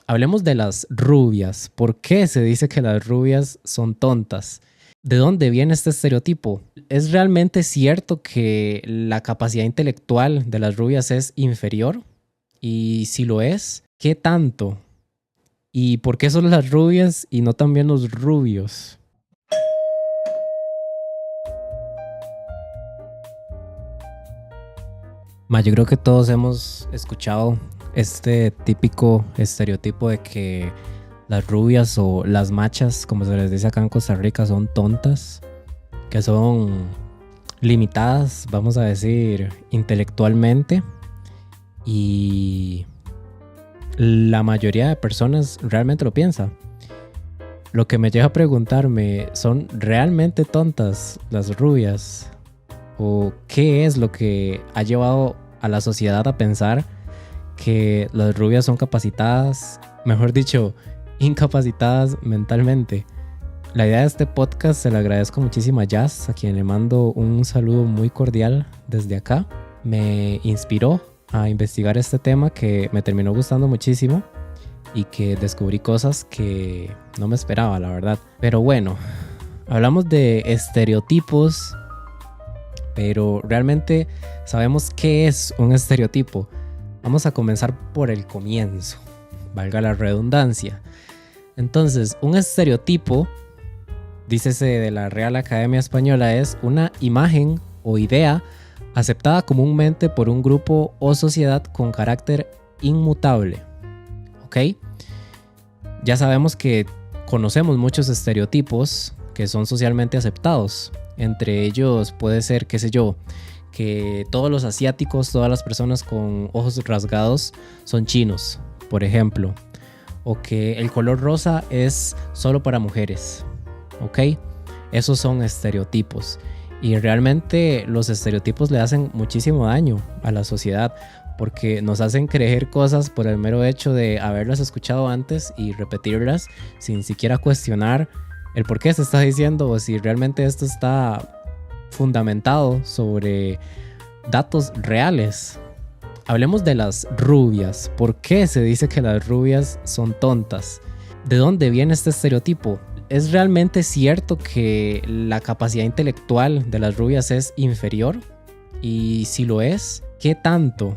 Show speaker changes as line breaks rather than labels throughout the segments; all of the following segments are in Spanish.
Hablemos de las rubias. ¿Por qué se dice que las rubias son tontas? ¿De dónde viene este estereotipo? ¿Es realmente cierto que la capacidad intelectual de las rubias es inferior? Y si lo es, ¿qué tanto? ¿Y por qué solo las rubias y no también los rubios? Yo creo que todos hemos escuchado este típico estereotipo de que las rubias o las machas, como se les dice acá en Costa Rica, son tontas, que son limitadas, vamos a decir, intelectualmente. Y la mayoría de personas realmente lo piensa. Lo que me lleva a preguntarme, ¿son realmente tontas las rubias? ¿O qué es lo que ha llevado a la sociedad a pensar que las rubias son capacitadas, mejor dicho, incapacitadas mentalmente? La idea de este podcast se la agradezco muchísimo a Jazz, a quien le mando un saludo muy cordial desde acá. Me inspiró a investigar este tema que me terminó gustando muchísimo y que descubrí cosas que no me esperaba, la verdad. Pero bueno, hablamos de estereotipos, pero realmente sabemos qué es un estereotipo. Vamos a comenzar por el comienzo, valga la redundancia. Entonces, un estereotipo, dícese de la Real Academia Española, es una imagen o idea aceptada comúnmente por un grupo o sociedad con carácter inmutable. ¿Ok? Ya sabemos que conocemos muchos estereotipos que son socialmente aceptados. Entre ellos puede ser, qué sé yo, que todos los asiáticos, todas las personas con ojos rasgados son chinos, por ejemplo. O que el color rosa es solo para mujeres. ¿Ok? Esos son estereotipos. Y realmente los estereotipos le hacen muchísimo daño a la sociedad porque nos hacen creer cosas por el mero hecho de haberlas escuchado antes y repetirlas sin siquiera cuestionar el por qué se está diciendo o si realmente esto está fundamentado sobre datos reales. Hablemos de las rubias. ¿Por qué se dice que las rubias son tontas? ¿De dónde viene este estereotipo? ¿Es realmente cierto que la capacidad intelectual de las rubias es inferior? Y si lo es, ¿qué tanto?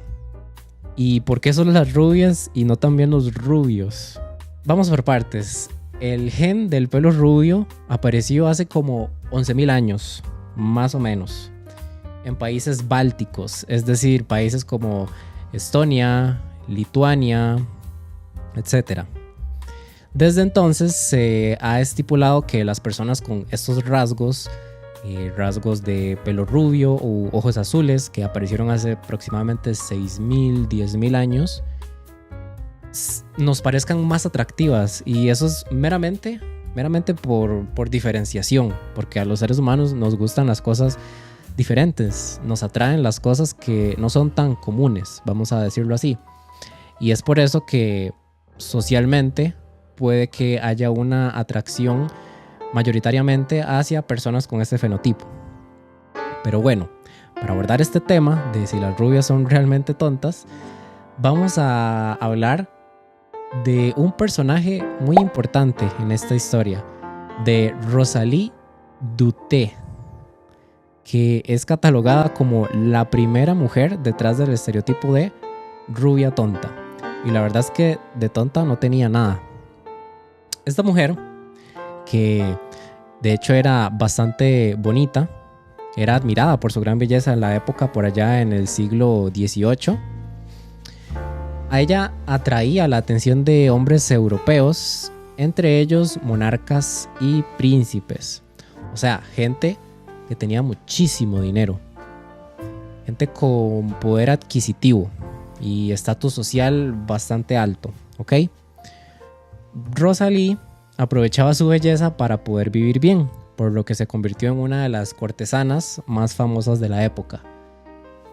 ¿Y por qué solo las rubias y no también los rubios? Vamos por partes. El gen del pelo rubio apareció hace como 11.000 años, más o menos, en países bálticos, es decir, países como Estonia, Lituania, etc. Desde entonces se ha estipulado que las personas con estos rasgos, rasgos de pelo rubio u ojos azules, que aparecieron hace aproximadamente 6.000, 10.000 años, nos parezcan más atractivas, y eso es meramente por diferenciación, porque a los seres humanos nos gustan las cosas diferentes, nos atraen las cosas que no son tan comunes, vamos a decirlo así, y es por eso que socialmente puede que haya una atracción mayoritariamente hacia personas con este fenotipo. Pero bueno, para abordar este tema de si las rubias son realmente tontas, vamos a hablar de un personaje muy importante en esta historia, de Rosalie Duterte, que es catalogada como la primera mujer detrás del estereotipo de rubia tonta. Y la verdad es que de tonta no tenía nada. Esta mujer, que de hecho era bastante bonita, era admirada por su gran belleza en la época por allá en el siglo XVIII. A ella atraía la atención de hombres europeos, entre ellos monarcas y príncipes. O sea, gente que tenía muchísimo dinero, gente con poder adquisitivo y estatus social bastante alto, ¿ok? Rosalie aprovechaba su belleza para poder vivir bien, por lo que se convirtió en una de las cortesanas más famosas de la época.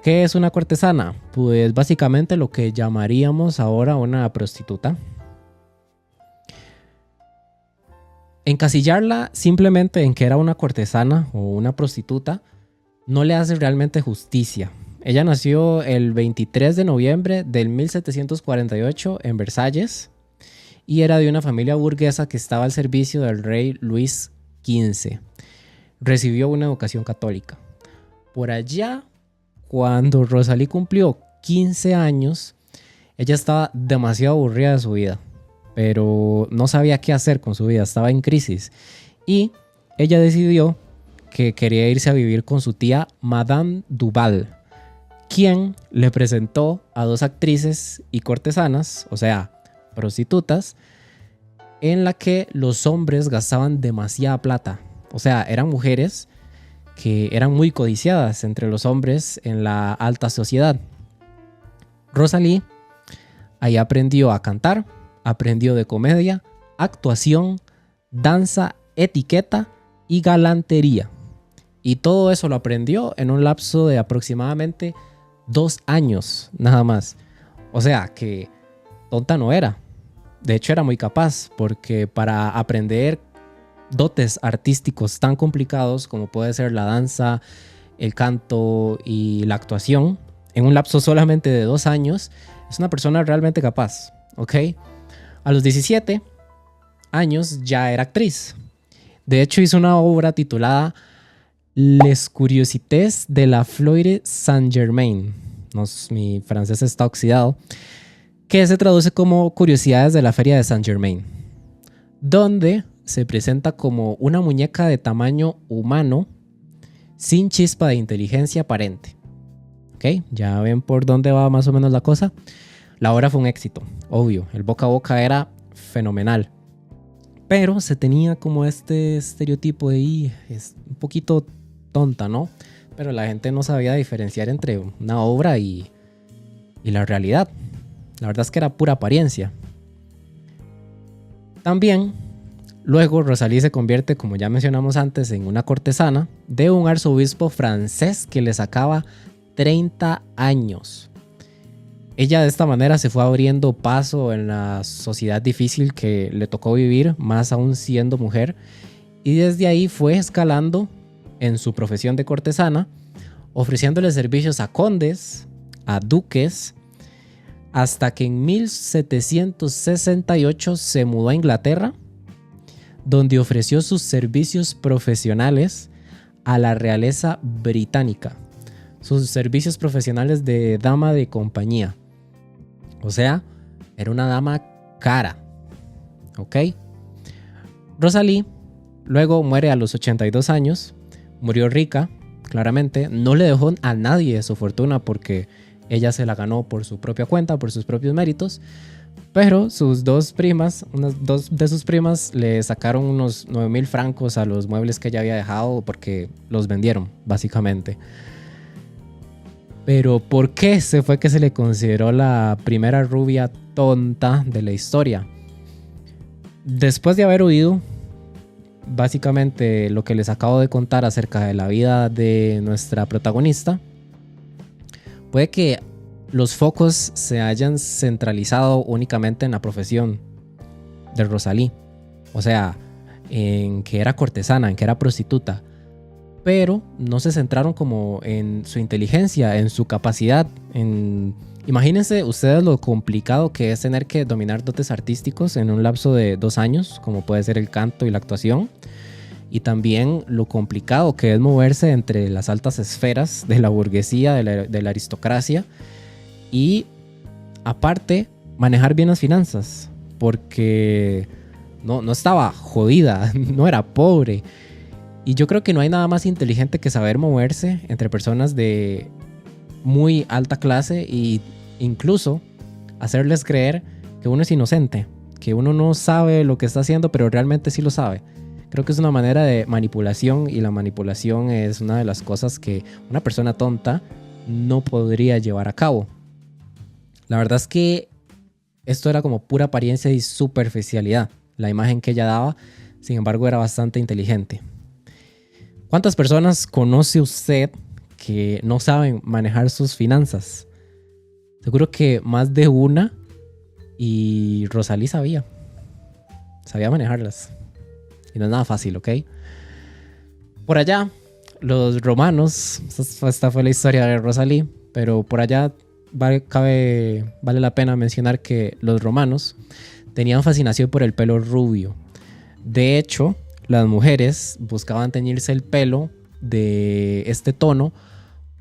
¿Qué es una cortesana? Pues básicamente lo que llamaríamos ahora una prostituta. Encasillarla simplemente en que era una cortesana o una prostituta no le hace realmente justicia. Ella nació el 23 de noviembre del 1748 en Versalles y era de una familia burguesa que estaba al servicio del rey Luis XV. Recibió una educación católica. Por allá, cuando Rosalí cumplió 15 años, ella estaba demasiado aburrida de su vida, pero no sabía qué hacer con su vida, estaba en crisis. Y ella decidió que quería irse a vivir con su tía Madame Duval, quien le presentó a dos actrices y cortesanas, o sea, prostitutas, en la que los hombres gastaban demasiada plata. O sea, eran mujeres que eran muy codiciadas entre los hombres en la alta sociedad. Rosalí ahí aprendió a cantar, aprendió de comedia, actuación, danza, etiqueta y galantería. Y todo eso lo aprendió en un lapso de aproximadamente 2 años, nada más. O sea, que tonta no era. De hecho, era muy capaz, porque para aprender dotes artísticos tan complicados como puede ser la danza, el canto y la actuación, en un lapso solamente de 2 años, es una persona realmente capaz, ¿ok? A los 17 años ya era actriz. De hecho, hizo una obra titulada Les Curiosités de la Flore Saint-Germain. No, mi francés está oxidado. Que se traduce como Curiosidades de la Feria de Saint-Germain, donde se presenta como una muñeca de tamaño humano sin chispa de inteligencia aparente. ¿Ok? Ya ven por dónde va más o menos la cosa. La obra fue un éxito, obvio. El boca a boca era fenomenal. Pero se tenía como este estereotipo de es un poquito tonta, ¿no? Pero la gente no sabía diferenciar entre una obra y la realidad. La verdad es que era pura apariencia. También, luego Rosalí se convierte, como ya mencionamos antes, en una cortesana de un arzobispo francés que le sacaba 30 años. Ella de esta manera se fue abriendo paso en la sociedad difícil que le tocó vivir, más aún siendo mujer, y desde ahí fue escalando en su profesión de cortesana, ofreciéndole servicios a condes, a duques, hasta que en 1768 se mudó a Inglaterra, donde ofreció sus servicios profesionales a la realeza británica, sus servicios profesionales de dama de compañía. O sea, era una dama cara, ¿ok? Rosalí luego muere a los 82 años, murió rica, claramente, no le dejó a nadie su fortuna porque ella se la ganó por su propia cuenta, por sus propios méritos, pero sus dos primas, dos de sus primas le sacaron unos 9,000 francos a los muebles que ella había dejado porque los vendieron, básicamente. Pero ¿por qué se fue que se le consideró la primera rubia tonta de la historia? Después de haber oído básicamente lo que les acabo de contar acerca de la vida de nuestra protagonista, puede que los focos se hayan centralizado únicamente en la profesión de Rosalí. O sea, en que era cortesana, en que era prostituta. Pero no se centraron como en su inteligencia, en su capacidad. Imagínense ustedes lo complicado que es tener que dominar dotes artísticos en un lapso de 2 años, como puede ser el canto y la actuación. Y también lo complicado que es moverse entre las altas esferas de la burguesía, de la aristocracia. Y aparte, manejar bien las finanzas. Porque no estaba jodida, no era pobre. Y yo creo que no hay nada más inteligente que saber moverse entre personas de muy alta clase e incluso hacerles creer que uno es inocente, que uno no sabe lo que está haciendo, pero realmente sí lo sabe. Creo que es una manera de manipulación y la manipulación es una de las cosas que una persona tonta no podría llevar a cabo. La verdad es que esto era como pura apariencia y superficialidad. La imagen que ella daba, sin embargo, era bastante inteligente. ¿Cuántas personas conoce usted que no saben manejar sus finanzas? Seguro que más de una, y Rosalí sabía manejarlas. Y no es nada fácil, ¿ok? Por allá, los romanos, esta fue la historia de Rosalí, pero por allá vale la pena mencionar que los romanos tenían fascinación por el pelo rubio. De hecho, las mujeres buscaban teñirse el pelo de este tono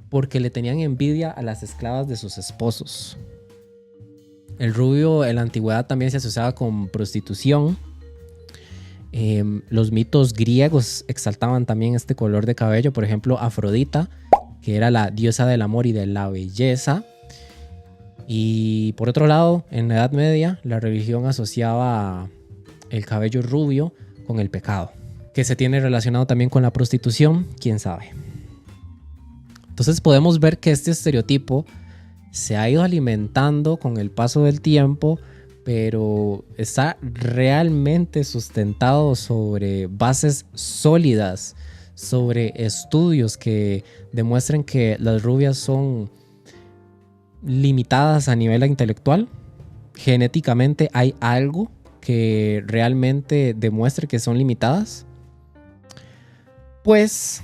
porque le tenían envidia a las esclavas de sus esposos. El rubio en la antigüedad también se asociaba con prostitución. Los mitos griegos exaltaban también este color de cabello. Por ejemplo, Afrodita, que era la diosa del amor y de la belleza. Y por otro lado, en la Edad Media, la religión asociaba el cabello rubio con el pecado, que se tiene relacionado también con la prostitución, quién sabe. Entonces podemos ver que este estereotipo se ha ido alimentando con el paso del tiempo, pero está realmente sustentado sobre bases sólidas, sobre estudios que demuestran que las rubias son limitadas a nivel intelectual. Genéticamente hay algo que realmente demuestre que son limitadas. Pues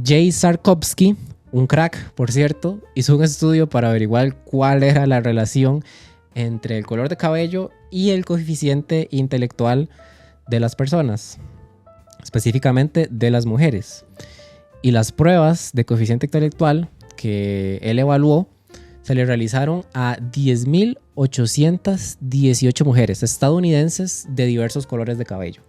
Jay Sarkovsky, un crack por cierto, hizo un estudio para averiguar cuál era la relación entre el color de cabello y el coeficiente intelectual de las personas, específicamente de las mujeres. Y las pruebas de coeficiente intelectual que él evaluó se le realizaron a 10.818 mujeres estadounidenses de diversos colores de cabello,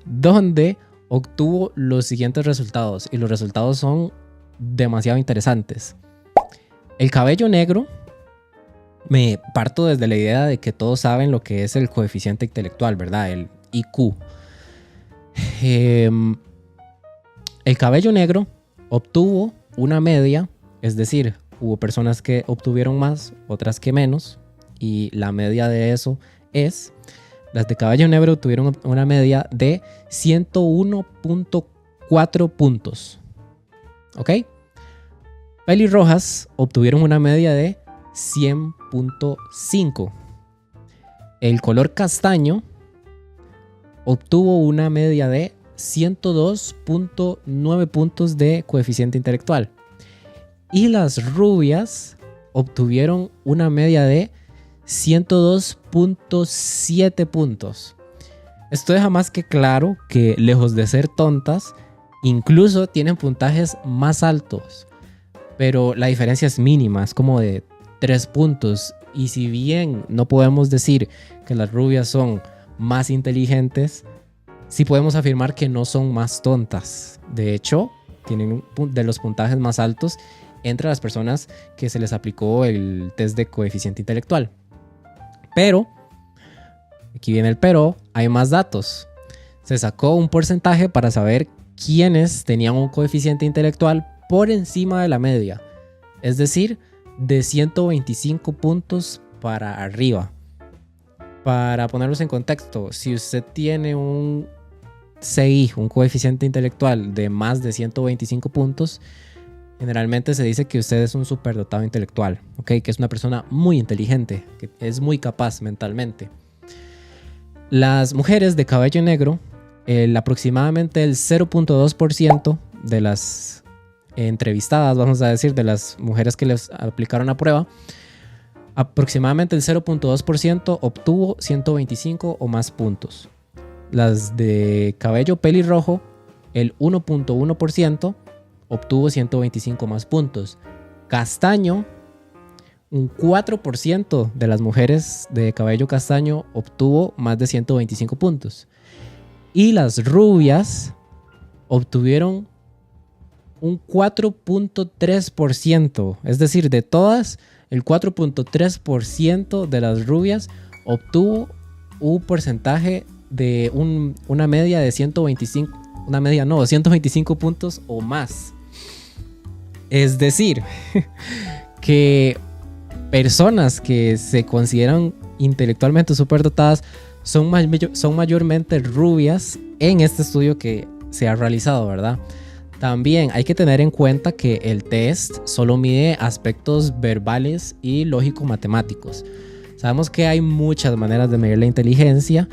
donde obtuvo los siguientes resultados, y los resultados son demasiado interesantes. El cabello negro, me parto desde la idea de que todos saben lo que es el coeficiente intelectual, ¿verdad? El IQ. El cabello negro obtuvo una media, es decir, hubo personas que obtuvieron más, otras que menos, y la media de eso es, las de cabello negro obtuvieron una media de 101.4 puntos. ¿Ok? Pelirrojas obtuvieron una media de 100.5. El color castaño obtuvo una media de 102.9 puntos de coeficiente intelectual. Y las rubias obtuvieron una media de 102.7 puntos. Esto deja más que claro que, lejos de ser tontas, incluso tienen puntajes más altos. Pero la diferencia es mínima, es como de 3 puntos. Y si bien no podemos decir que las rubias son más inteligentes, sí podemos afirmar que no son más tontas. De hecho, tienen de los puntajes más altos entre las personas que se les aplicó el test de coeficiente intelectual. Pero, aquí viene el pero, hay más datos. Se sacó un porcentaje para saber quiénes tenían un coeficiente intelectual por encima de la media. Es decir, de 125 puntos para arriba. Para ponerlos en contexto, si usted tiene un CI, un coeficiente intelectual de más de 125 puntos, generalmente se dice que usted es un superdotado intelectual, ¿okay? Que es una persona muy inteligente, que es muy capaz mentalmente. Las mujeres de cabello negro, aproximadamente el 0.2% de las entrevistadas, vamos a decir, de las mujeres que les aplicaron la prueba, aproximadamente el 0.2% obtuvo 125 o más puntos. Las de cabello pelirrojo, el 1.1% obtuvo 125 más puntos. Castaño, un 4% de las mujeres de cabello castaño obtuvo más de 125 puntos. Y las rubias obtuvieron un 4.3%. Es decir, de todas, el 4.3% de las rubias obtuvo un porcentaje de una media de 125 puntos o más. Es decir, que personas que se consideran intelectualmente superdotadas son mayormente rubias en este estudio que se ha realizado, ¿verdad? También hay que tener en cuenta que el test solo mide aspectos verbales y lógico-matemáticos. Sabemos que hay muchas maneras de medir la inteligencia,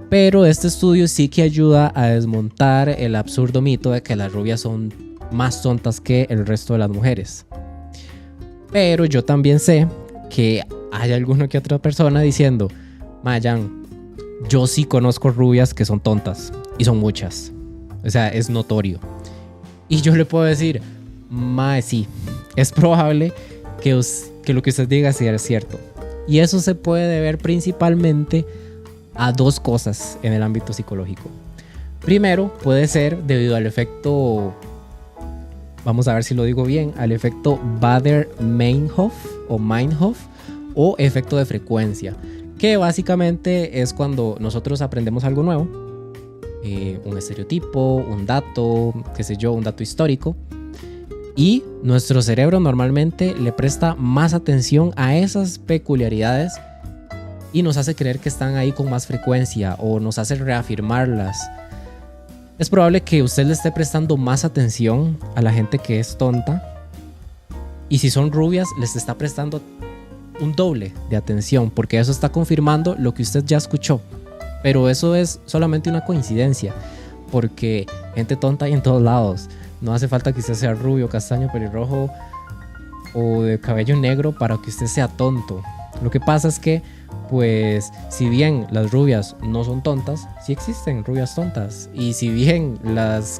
pero este estudio sí que ayuda a desmontar el absurdo mito de que las rubias son más tontas que el resto de las mujeres. Pero yo también sé que hay alguna que otra persona diciendo: Mayan, yo sí conozco rubias que son tontas y son muchas. O sea, es notorio. Y yo le puedo decir, mae, sí, es probable que lo que usted diga sea cierto. Y eso se puede deber principalmente a dos cosas en el ámbito psicológico. Primero, puede ser debido al efecto, vamos a ver si lo digo bien, al efecto Bader-Meinhof o efecto de frecuencia, que básicamente es cuando nosotros aprendemos algo nuevo, un estereotipo, un dato, qué sé yo, un dato histórico, y nuestro cerebro normalmente le presta más atención a esas peculiaridades y nos hace creer que están ahí con más frecuencia o nos hace reafirmarlas. Es probable que usted le esté prestando más atención a la gente que es tonta, y si son rubias les está prestando un doble de atención, porque eso está confirmando lo que usted ya escuchó. Pero eso es solamente una coincidencia, porque gente tonta hay en todos lados. No hace falta que usted sea rubio, castaño, pelirrojo o de cabello negro para que usted sea tonto. Lo que pasa es que, pues, si bien las rubias no son tontas, sí existen rubias tontas. Y si bien las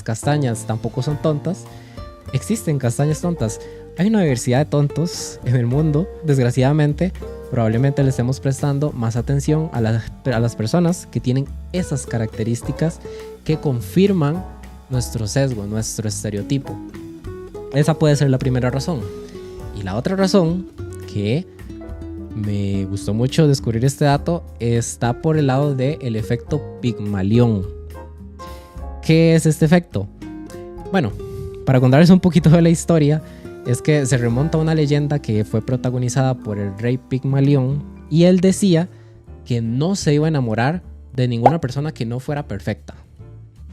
castañas tampoco son tontas, existen castañas tontas. Hay una diversidad de tontos en el mundo, desgraciadamente. Probablemente le estemos prestando más atención a las personas que tienen esas características que confirman nuestro sesgo, nuestro estereotipo. Esa puede ser la primera razón. Y la otra razón, que me gustó mucho descubrir este dato, está por el lado del efecto Pigmalión. ¿Qué es este efecto? Bueno, para contarles un poquito de la historia, es que se remonta a una leyenda que fue protagonizada por el rey Pigmalión, y él decía que no se iba a enamorar de ninguna persona que no fuera perfecta.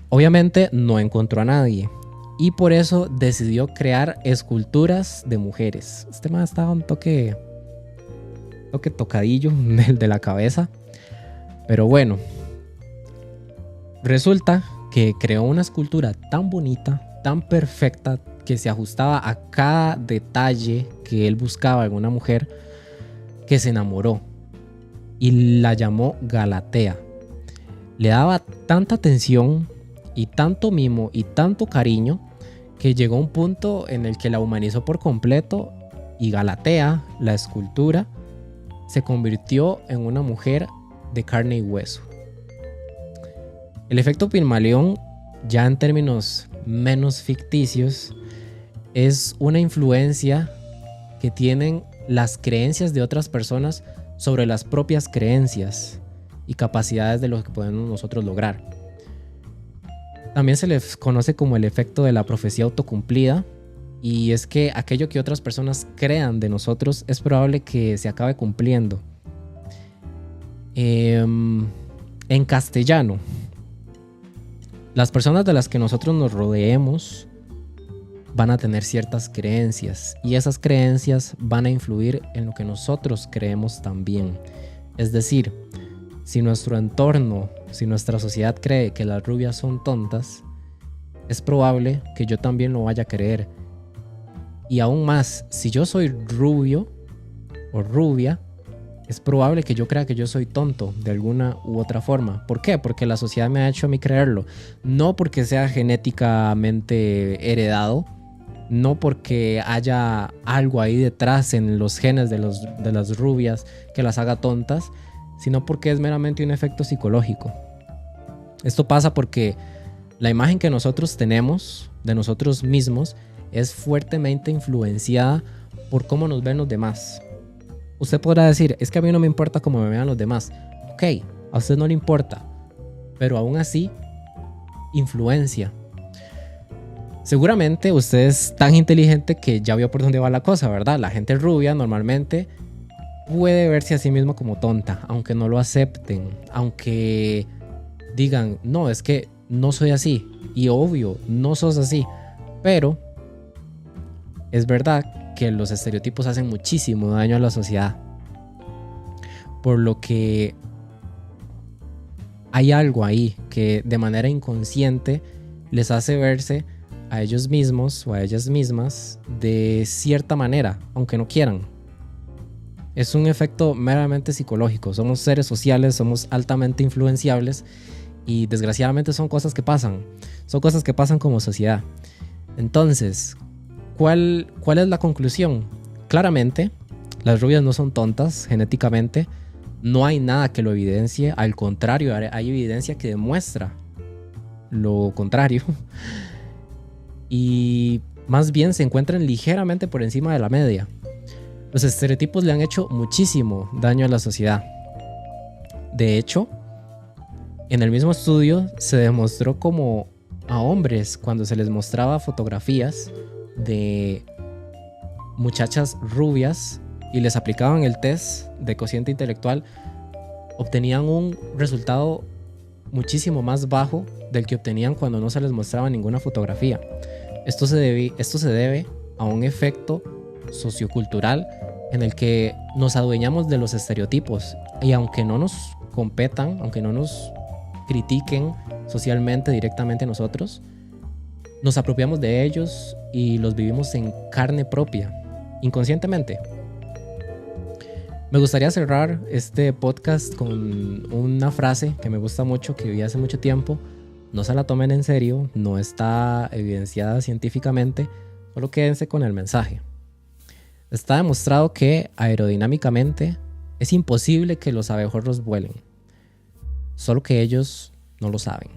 Obviamente no encontró a nadie y por eso decidió crear esculturas de mujeres. Este man estaba un toque tocadillo de la cabeza, pero bueno, resulta que creó una escultura tan bonita, tan perfecta, que se ajustaba a cada detalle que él buscaba en una mujer, que se enamoró y la llamó Galatea. Le daba tanta atención y tanto mimo y tanto cariño que llegó a un punto en el que la humanizó por completo, y Galatea, la escultura, se convirtió en una mujer de carne y hueso. El efecto Pigmalión, ya en términos menos ficticios, es una influencia que tienen las creencias de otras personas sobre las propias creencias y capacidades de lo que podemos nosotros lograr. También se le conoce como el efecto de la profecía autocumplida, y es que aquello que otras personas crean de nosotros es probable que se acabe cumpliendo. En castellano, las personas de las que nosotros nos rodeemos van a tener ciertas creencias, y esas creencias van a influir en lo que nosotros creemos también. Es decir, si nuestro entorno, si nuestra sociedad cree que las rubias son tontas, es probable que yo también lo vaya a creer. Y aún más, si yo soy rubio o rubia, es probable que yo crea que yo soy tonto de alguna u otra forma. ¿Por qué? Porque la sociedad me ha hecho a mí creerlo. No porque sea genéticamente heredado, no porque haya algo ahí detrás en los genes de las rubias que las haga tontas, sino porque es meramente un efecto psicológico. Esto pasa porque la imagen que nosotros tenemos de nosotros mismos es fuertemente influenciada por cómo nos ven los demás. Usted podrá decir, es que a mí no me importa cómo me vean los demás. Ok, a usted no le importa, pero aún así influencia. Seguramente usted es tan inteligente que ya vio por dónde va la cosa, ¿verdad? La gente rubia normalmente puede verse a sí misma como tonta, aunque no lo acepten, aunque digan, no, es que no soy así. Y obvio, no sos así. Pero es verdad que los estereotipos hacen muchísimo daño a la sociedad. Por lo que hay algo ahí que de manera inconsciente les hace verse a ellos mismos o a ellas mismas de cierta manera, aunque no quieran. Es un efecto meramente psicológico. Somos seres sociales, somos altamente influenciables y desgraciadamente son cosas que pasan. Son cosas que pasan como sociedad. Entonces, ¿cuál es la conclusión? Claramente, las rubias no son tontas genéticamente. No hay nada que lo evidencie. Al contrario, hay evidencia que demuestra lo contrario. Y más bien se encuentran ligeramente por encima de la media. Los estereotipos le han hecho muchísimo daño a la sociedad. De hecho, en el mismo estudio se demostró como a hombres, cuando se les mostraba fotografías de muchachas rubias y les aplicaban el test de cociente intelectual, obtenían un resultado muchísimo más bajo del que obtenían cuando no se les mostraba ninguna fotografía. Esto se debe a un efecto sociocultural en el que nos adueñamos de los estereotipos, y aunque no nos competan, aunque no nos critiquen socialmente directamente a nosotros, nos apropiamos de ellos y los vivimos en carne propia, inconscientemente. Me gustaría cerrar este podcast con una frase que me gusta mucho, que vi hace mucho tiempo. No se la tomen en serio, no está evidenciada científicamente, solo quédense con el mensaje. Está demostrado que aerodinámicamente es imposible que los abejorros vuelen, solo que ellos no lo saben.